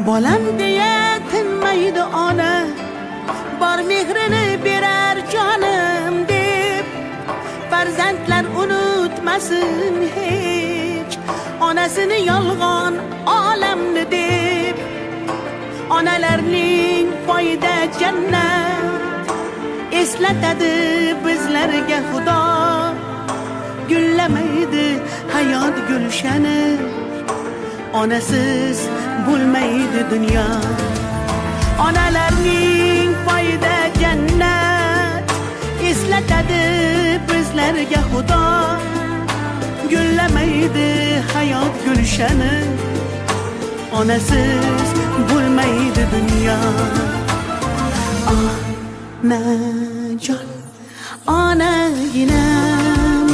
bolam deya tinmaydi ona, bor mehrini berar jonim deb. Farzandlar unutmasin hech onasini yolg'on olamni deb. Onalarning poyida jannat eslatadi bizlarga Xudo. Gullamaydi hayot gulshani, onasiz bo'lmaydi dunyo. Onalarning poyida jannat eslatadi bizlarga Xudo. Gullamaydi hayot gulshani, onasiz bo'lmaydi dunyo. Onajon, onaginam,